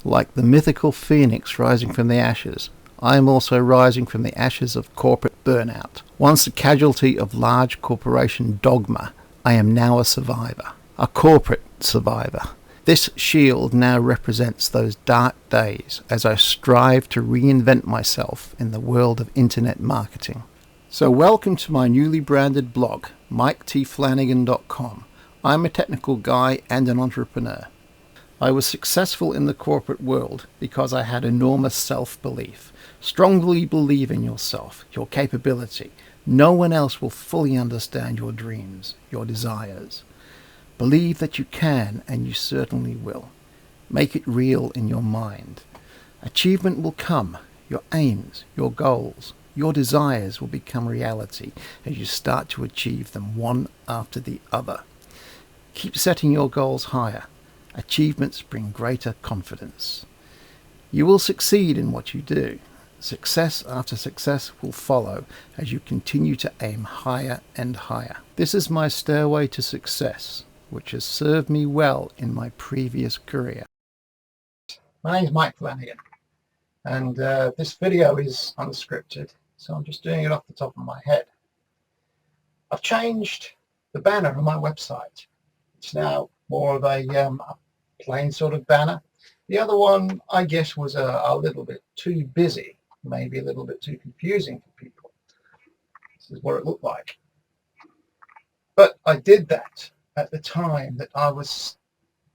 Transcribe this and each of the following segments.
Like the mythical phoenix rising from the ashes, I am also rising from the ashes of corporate burnout. Once a casualty of large corporation dogma, I am now a survivor, a corporate survivor. This shield now represents those dark days as I strive to reinvent myself in the world of internet marketing. So welcome to my newly branded blog, MikeTFlanagan.com. I'm a technical guy and an entrepreneur. I was successful in the corporate world because I had enormous self-belief. Strongly believe in yourself, your capability. No one else will fully understand your dreams, your desires. Believe that you can, and you certainly will. Make it real in your mind. Achievement will come. Your aims, your goals, your desires will become reality as you start to achieve them one after the other. Keep setting your goals higher. Achievements bring greater confidence. You will succeed in what you do. Success after success will follow as you continue to aim higher and higher. This is my stairway to success, which has served me well in my previous career. My name is Mike Flanagan, and this video is unscripted, so I'm just doing it off the top of my head. I've changed the banner on my website. It's now more of a plain sort of banner. The other one, I guess, was a little bit too busy, maybe a little bit too confusing for people. This is what it looked like. But I did that at the time that I was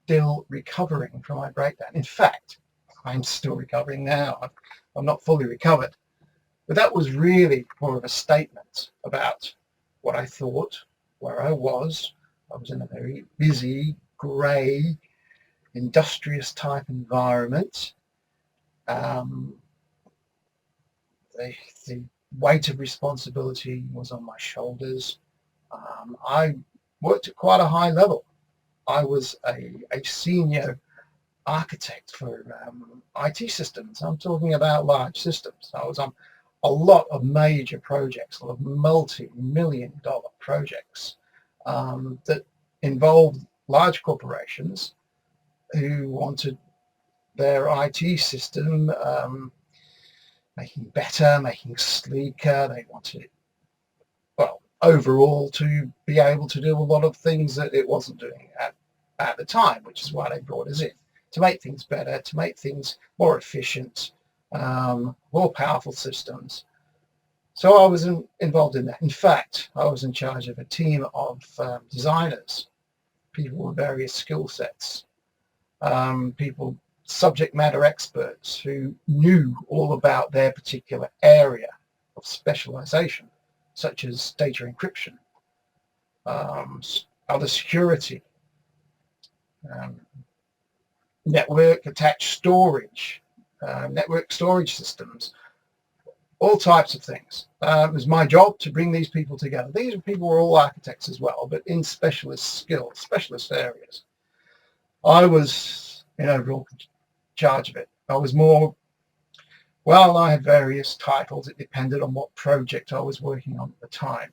still recovering from my breakdown. In fact, I'm still recovering now. I'm not fully recovered. But that was really more of a statement about what I thought, where I was. I was in a very busy, grey, industrious type environment. The weight of responsibility was on my shoulders. I worked at quite a high level. I was a senior architect for IT systems. I'm talking about large systems. I was on a lot of major projects, a lot of multi-million-dollar projects that involved large corporations who wanted their IT system making better, making sleeker. They wanted it, well, overall to be able to do a lot of things that it wasn't doing at the time, which is why they brought us in, to make things better, to make things more efficient, more powerful systems. So I was involved in that. In fact, I was in charge of a team of designers, people with various skill sets, people, subject matter experts who knew all about their particular area of specialization, such as data encryption, other security, network attached storage, network storage systems, all types of things. It was my job to bring these people together. These people were all architects as well, but in specialist skills, specialist areas. I was in overall charge of it. I was more, well, I had various titles. It depended on what project I was working on at the time.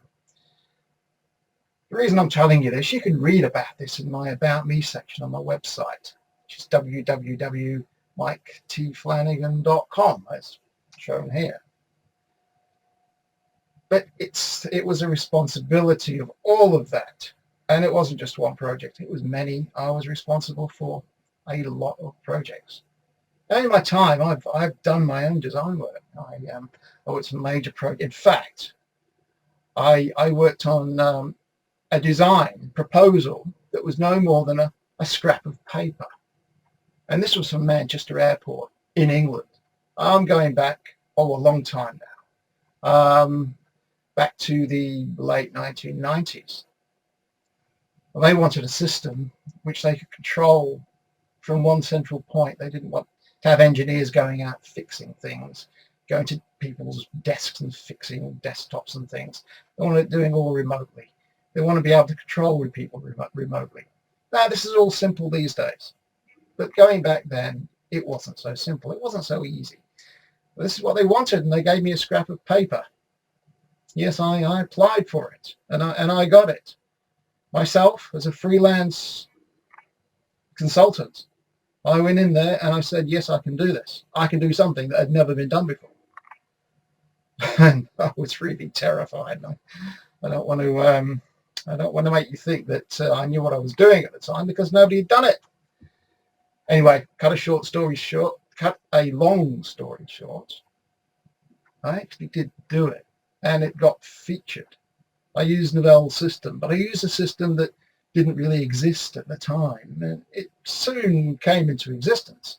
The reason I'm telling you this, you can read about this in my About Me section on my website, which is www.miketflanagan.com, as shown here. But it was a responsibility of all of that. And it wasn't just one project. It was many. I was responsible for a lot of projects. And in my time, I've done my own design work. I worked on major projects. In fact, I worked on a design proposal that was no more than a scrap of paper. And this was from Manchester Airport in England. I'm going back, a long time now, back to the late 1990s. Well, they wanted a system which they could control from one central point. They didn't want to have engineers going out fixing things, going to people's desks and fixing desktops and things. They want it doing all remotely. They want to be able to control people remotely. Now, this is all simple these days. But going back then, it wasn't so simple. It wasn't so easy. But this is what they wanted, and they gave me a scrap of paper. Yes, I applied for it, and I got it. Myself, as a freelance consultant, I went in there and I said, yes, I can do this. I can do something that had never been done before. And I was really terrified. I don't want to make you think that I knew what I was doing at the time, because nobody had done it. Anyway, cut a long story short, I actually did do it, and it got featured. I used Novell's system, but I used a system that didn't really exist at the time, and it soon came into existence.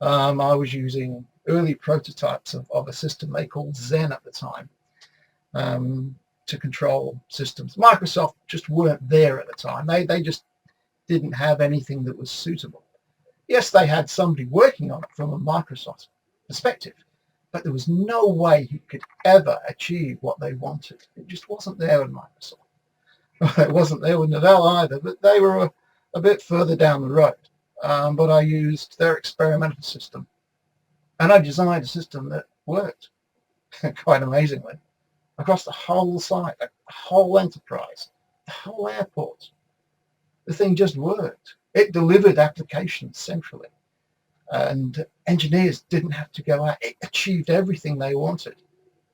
I was using early prototypes of a system they called Zen at the time, to control systems. Microsoft just weren't there at the time. They just didn't have anything that was suitable. Yes, they had somebody working on it from a Microsoft perspective, but there was no way he could ever achieve what they wanted. It just wasn't there with Microsoft. It wasn't there with Novell either, but they were a bit further down the road. But I used their experimental system, and I designed a system that worked, quite amazingly, across the whole site, the whole enterprise, the whole airport. The thing just worked. It delivered applications centrally, and engineers didn't have to go out. It achieved everything they wanted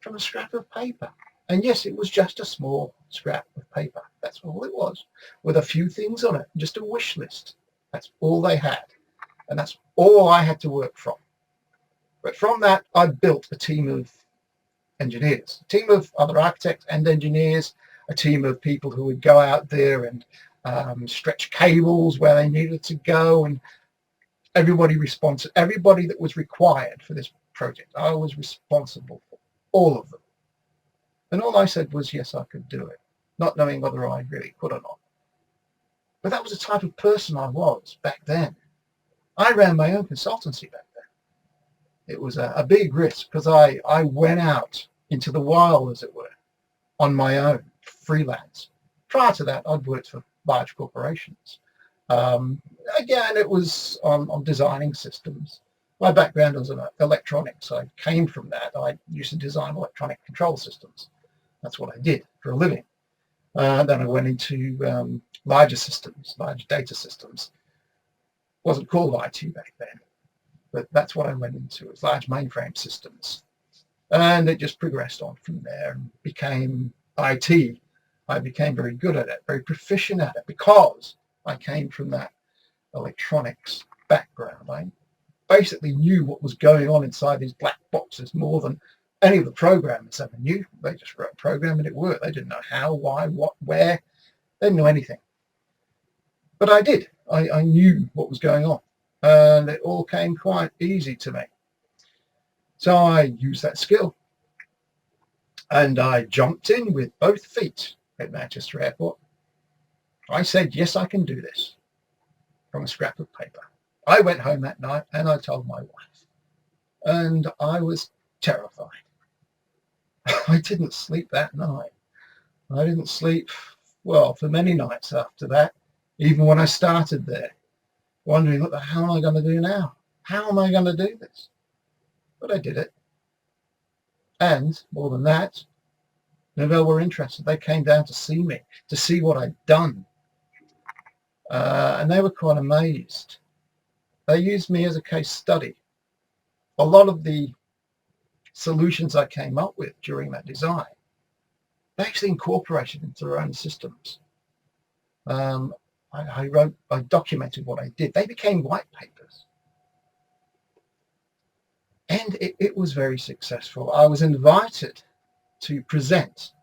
from a scrap of paper. And yes, it was just a small scrap of paper. That's all it was, with a few things on it, just a wish list. That's all they had, and that's all I had to work from. But from that, I built a team of engineers, a team of other architects and engineers, a team of people who would go out there and stretch cables where they needed to go, and everybody that was required for this project. I was responsible for all of them. And all I said was, yes, I could do it, not knowing whether I really could or not. But that was the type of person I was back then. I ran my own consultancy back then. It was a big risk, because I went out into the wild, as it were, on my own, freelance. Prior to that, I'd worked for large corporations. Again, it was on designing systems. My background was in electronics. I came from that. I used to design electronic control systems. That's what I did for a living. Then I went into larger systems, large data systems. It wasn't called IT back then, but that's what I went into. It was large mainframe systems. And it just progressed on from there and became IT. I became very good at it, very proficient at it, because I came from that electronics background. I basically knew what was going on inside these black boxes more than any of the programmers ever knew. They just wrote a program and it worked. They didn't know how, why, what, where. They didn't know anything. But I did. I knew what was going on, and it all came quite easy to me. So I used that skill, and I jumped in with both feet at Manchester Airport. I said, yes, I can do this, from a scrap of paper. I went home that night and I told my wife, and I was terrified. I didn't sleep that night. I didn't sleep, well, for many nights after that, even when I started there, wondering, what the hell am I going to do now? How am I going to do this? But I did it. And more than that, Novell were interested. They came down to see me, to see what I'd done. And they were quite amazed. They used me as a case study. A lot of the solutions I came up with during that design, they actually incorporated into their own systems. I documented what I did. They became white papers. And it was very successful. I was invited to present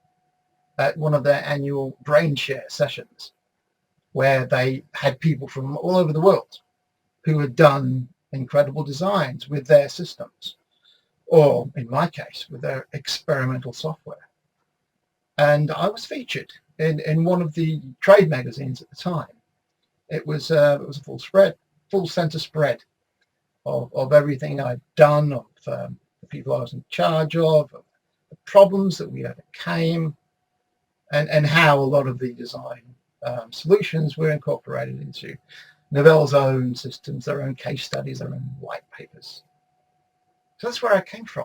at one of their annual brain share sessions, where they had people from all over the world who had done incredible designs with their systems, or in my case, with their experimental software. And I was featured in one of the trade magazines at the time. It was a full center spread of everything I'd done, of the people I was in charge of the problems that we overcame, and how a lot of the design solutions were incorporated into Novell's own systems, their own case studies, their own white papers. So that's where I came from.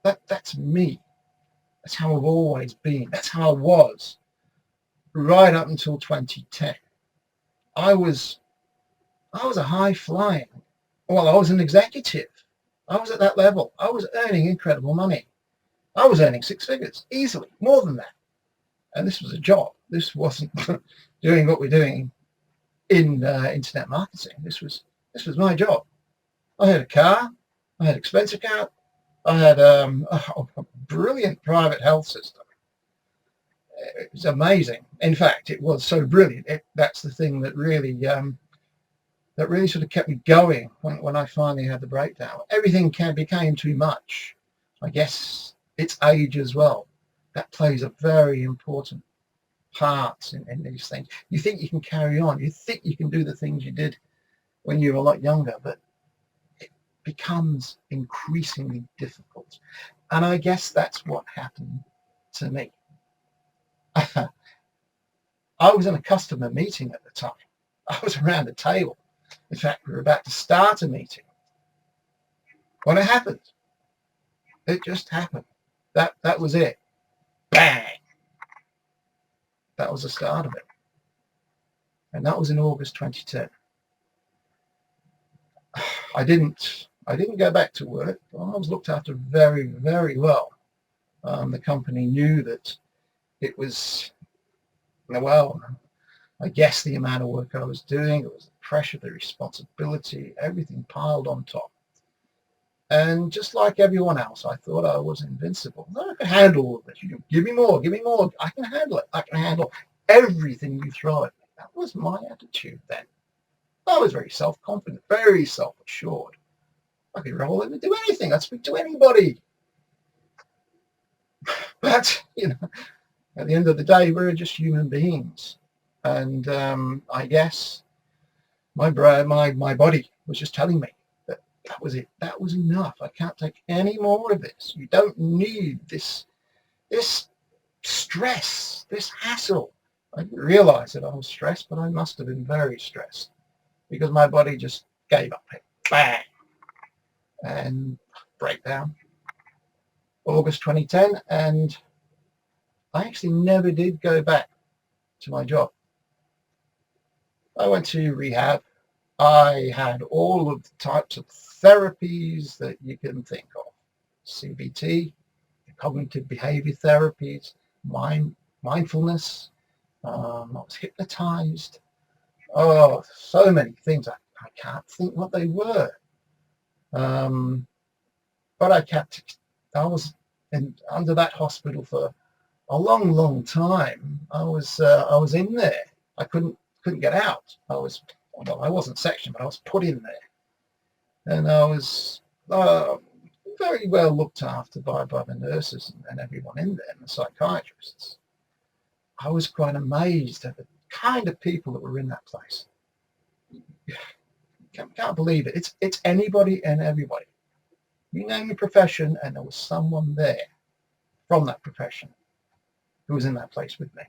That's me. That's how I've always been. That's how I was right up until 2010. I was I was a high flying, well, I was an executive. I was at that level. I was earning incredible money. I was earning six figures, easily, more than that. And this was a job. This wasn't doing what we're doing in internet marketing. This was my job. I had a car. I had expense account. I had a brilliant private health system. It was amazing. In fact, it was so brilliant. That's the thing that really sort of kept me going when I finally had the breakdown. Everything became too much. I guess it's age as well. That plays a very important part in these things. You think you can carry on. You think you can do the things you did when you were a lot younger, but it becomes increasingly difficult. And I guess that's what happened to me. I was in a customer meeting at the time. I was around a table. In fact, we were about to start a meeting when it happened. It just happened. That was it. Bang! That was the start of it. And that was in August 2010. I didn't go back to work. I was looked after very, very well. The company knew that it was, well, I guess the amount of work I was doing, it was the pressure, the responsibility, everything piled on top. And just like everyone else, I thought I was invincible. I can handle all of this. You give me more, give me more. I can handle it. I can handle everything you throw at me. That was my attitude then. I was very self-confident, very self-assured. I could roll in and do anything. I'd speak to anybody. But, at the end of the day, we're just human beings. And I guess my body was just telling me that was it. That was enough. I can't take any more of this. You don't need this stress, this hassle. I didn't realize that I was stressed, but I must have been very stressed because my body just gave up. Bang! And breakdown. August 2010, and I actually never did go back to my job. I went to rehab. I had all of the types of therapies that you can think of. CBT, cognitive behavior therapies, mindfulness. I was hypnotized. Oh, so many things. I can't think what they were. But I was under that hospital for a long, long time. I was in there. I couldn't get out. I wasn't sectioned, but I was put in there. And I was very well looked after by the nurses and everyone in there, and the psychiatrists. I was quite amazed at the kind of people that were in that place. Can't believe it. It's anybody and everybody. You name a profession, and there was someone there from that profession who was in that place with me.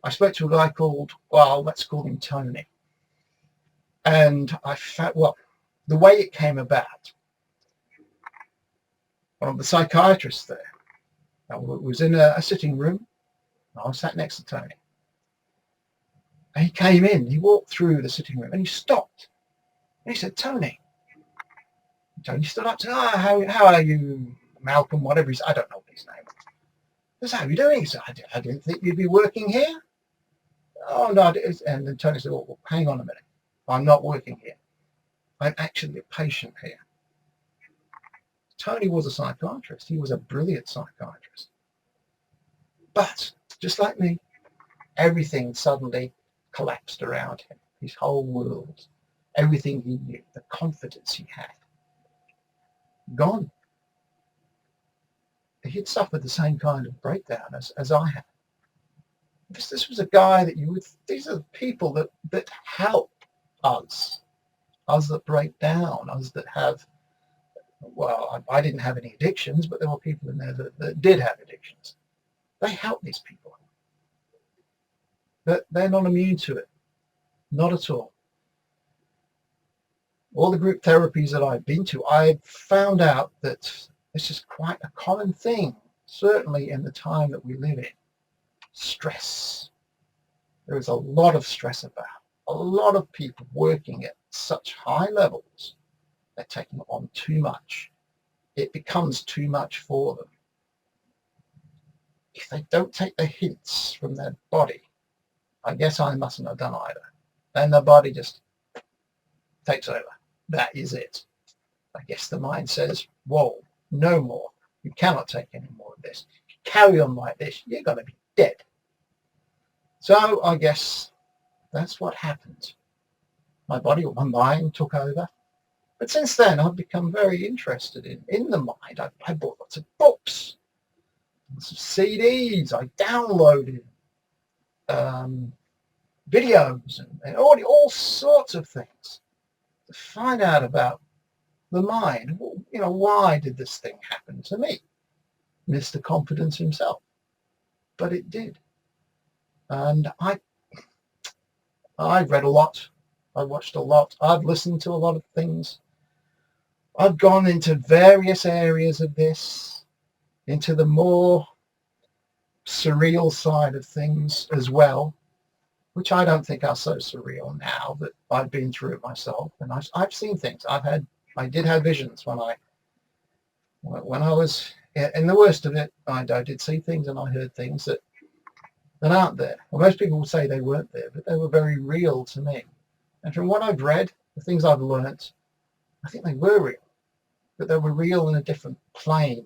I spoke to a guy called, well, let's call him Tony. And I felt, the way it came about, one of the psychiatrists there, I was in a sitting room. I was sat next to Tony. And he came in, he walked through the sitting room and he stopped. And he said, Tony. Tony stood up and said, how are you, Malcolm, whatever I don't know what his name was. He said, how are you doing? He said, I didn't think you'd be working here. Oh, no. And then Tony said, well, hang on a minute. I'm not working here. I'm actually a patient here. Tony was a psychiatrist. He was a brilliant psychiatrist. But just like me, everything suddenly collapsed around him. His whole world, everything he knew, the confidence he had, gone. He'd suffered the same kind of breakdown as I had. This was a guy that these are people that help us that break down, us that have, well, I didn't have any addictions, but there were people in there that did have addictions. They help these people. But they're not immune to it. Not at all. All the group therapies that I've been to, I found out that this is quite a common thing, certainly in the time that we live in. Stress. There is a lot of stress about. A lot of people working at such high levels, they're taking on too much. It becomes too much for them. If they don't take the hints from their body, I guess I mustn't have done either. Then the body just takes over. That is it. I guess the mind says, whoa, no more. You cannot take any more of this. If you carry on like this, you're going to be dead. So I guess that's what happened. My body, my mind took over. But since then, I've become very interested in the mind. I bought lots of books, lots of CDs. I downloaded videos and all sorts of things to find out about the mind. You know, why did this thing happen to me? Mr. Confidence himself. But it did. And I've read a lot. I watched a lot. I've listened to a lot of things. I've gone into various areas of this, into the more surreal side of things as well, which I don't think are so surreal now, that I've been through it myself. And I've seen things. I did have visions when I was in the worst of it. I did see things and I heard things that aren't there. Well, most people would say they weren't there, but they were very real to me. And from what I've read, the things I've learnt, I think they were real, but they were real in a different plane,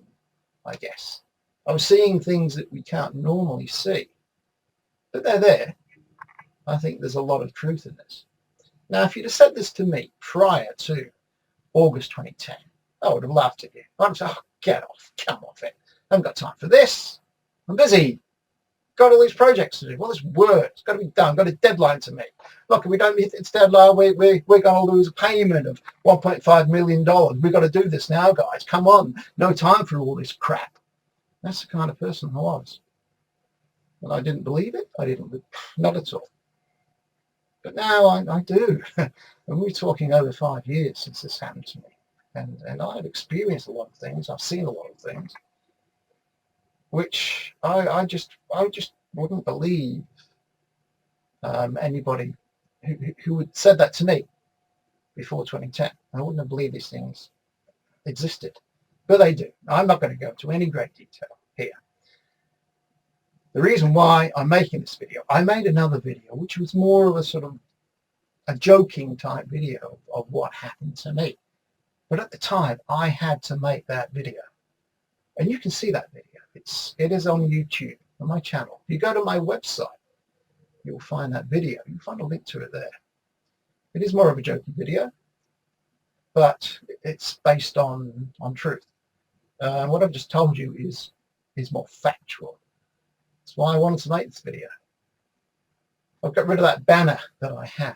I guess. I was seeing things that we can't normally see, but they're there. I think there's a lot of truth in this. Now, if you'd have said this to me prior to August 2010, I would have laughed at you. I'd have said, oh, get off, come off it. I haven't got time for this. I'm busy. Got all these projects to do. Well, this work, it's got to be done. Got a deadline to meet. Look, if we don't meet its deadline, we're going to lose a payment of $1.5 million. We've got to do this now, guys. Come on. No time for all this crap. That's the kind of person I was. And I didn't believe it. I didn't, not at all. But now I do. And we're talking over 5 years since this happened to me. And I've experienced a lot of things. I've seen a lot of things, which I just wouldn't believe anybody who had said that to me before 2010. I wouldn't have believed these things existed, but they do. I'm not going to go into any great detail here. The reason why I'm making this video, I made another video which was more of a sort of a joking type video of what happened to me. But at the time, I had to make that video. And you can see that video. It is on YouTube, on my channel. If you go to my website, you'll find that video. You'll find a link to it there. It is more of a jokey video, but it's based on truth. What I've just told you is more factual. That's why I wanted to make this video. I've got rid of that banner that I had,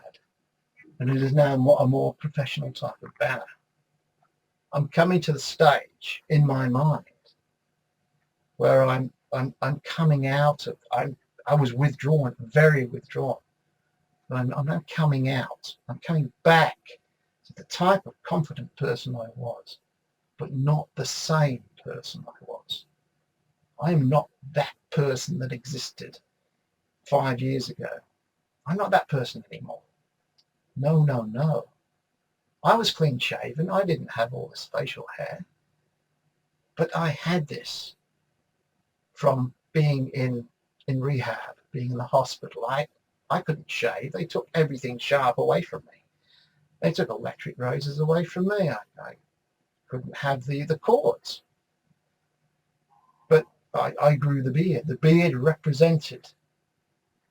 and it is now a more professional type of banner. I'm coming to the stage in my mind where I'm coming out of, I was withdrawn, very withdrawn. But I'm now coming out. I'm coming back to the type of confident person I was, but not the same person I was. I am not that person that existed 5 years ago. I'm not that person anymore. No, no, no. I was clean shaven. I didn't have all this facial hair. But I had this from being in rehab, being in the hospital. I couldn't shave. They took everything sharp away from me. They took electric razors away from me. I couldn't have the cords. But I grew the beard. The beard represented,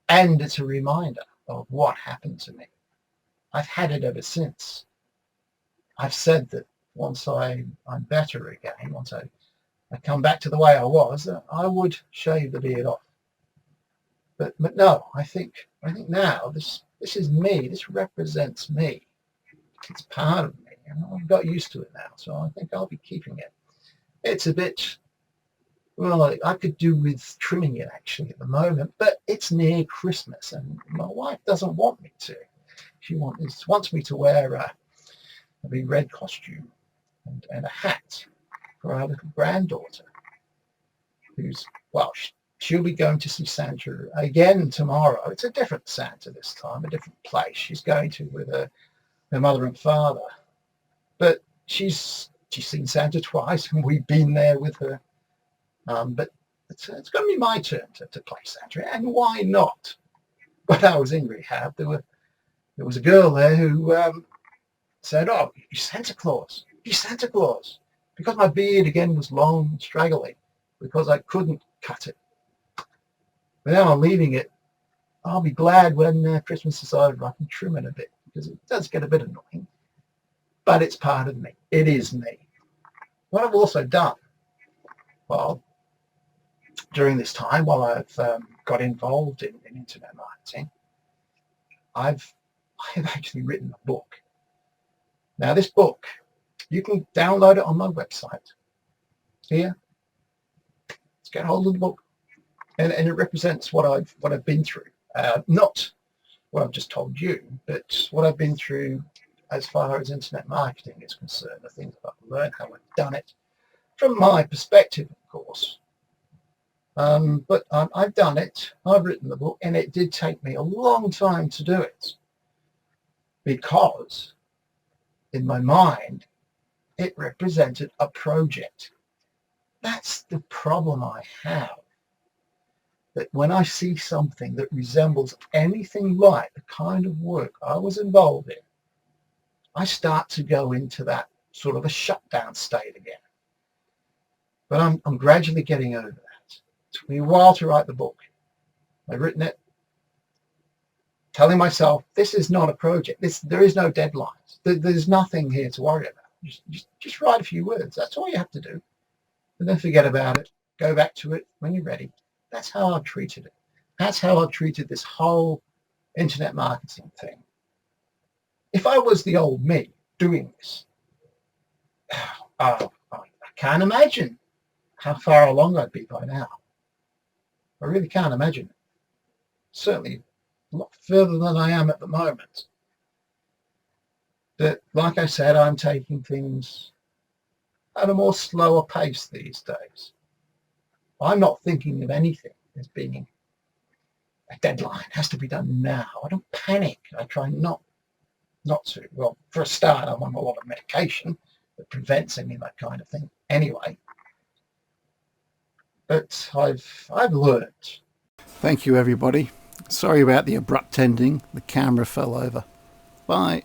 and it's a reminder of what happened to me. I've had it ever since. I've said that once I'm better again, once I come back to the way I was, I would shave the beard off. But no, I think now this is me. This represents me. It's part of me, and I've got used to it now. So I think I'll be keeping it. It's a bit, well, I could do with trimming it actually at the moment, but it's near Christmas, and my wife doesn't want me to. She wants me to wear a big red costume and a hat for our little granddaughter, who's, well, she'll be going to see Santa again tomorrow. It's a different Santa this time, a different place. She's going to with her her mother and father. But she's seen Santa twice, and we've been there with her. But it's going to be my turn to play Santa, and why not? When I was in rehab, there was a girl there who said, "Oh, you're Santa Claus. You're Santa Claus." Because my beard again was long and straggly, because I couldn't cut it. But now I'm leaving it. I'll be glad when Christmas is over I can trim it a bit, because it does get a bit annoying. But it's part of me. It is me. What I've also done, well, during this time, while I've got involved in internet marketing, I've actually written a book. Now, this book, you can download it on my website. Here, let's get hold of the book, and it represents what I've been through. Not what I've just told you, but what I've been through as far as internet marketing is concerned. The things that I've learned, how I've done it, from my perspective, of course. But I've done it. I've written the book, and it did take me a long time to do it, because in my mind, it represented a project. That's the problem I have. That when I see something that resembles anything like the kind of work I was involved in, I start to go into that sort of a shutdown state again. But I'm gradually getting over that. It took me a while to write the book. I've written it, telling myself, this is not a project. There is no deadlines. There's nothing here to worry about. Just write a few words. That's all you have to do. And then forget about it. Go back to it when you're ready. That's how I've treated it. That's how I've treated this whole internet marketing thing. If I was the old me doing this, I can't imagine how far along I'd be by now. I really can't imagine it. Certainly a lot further than I am at the moment. But like I said, I'm taking things at a more slower pace these days. I'm not thinking of anything as being a deadline. It has to be done now. I don't panic. I try not to. Well, for a start, I'm on a lot of medication that prevents any of that kind of thing anyway. But I've learned. Thank you, everybody. Sorry about the abrupt ending. The camera fell over. Bye.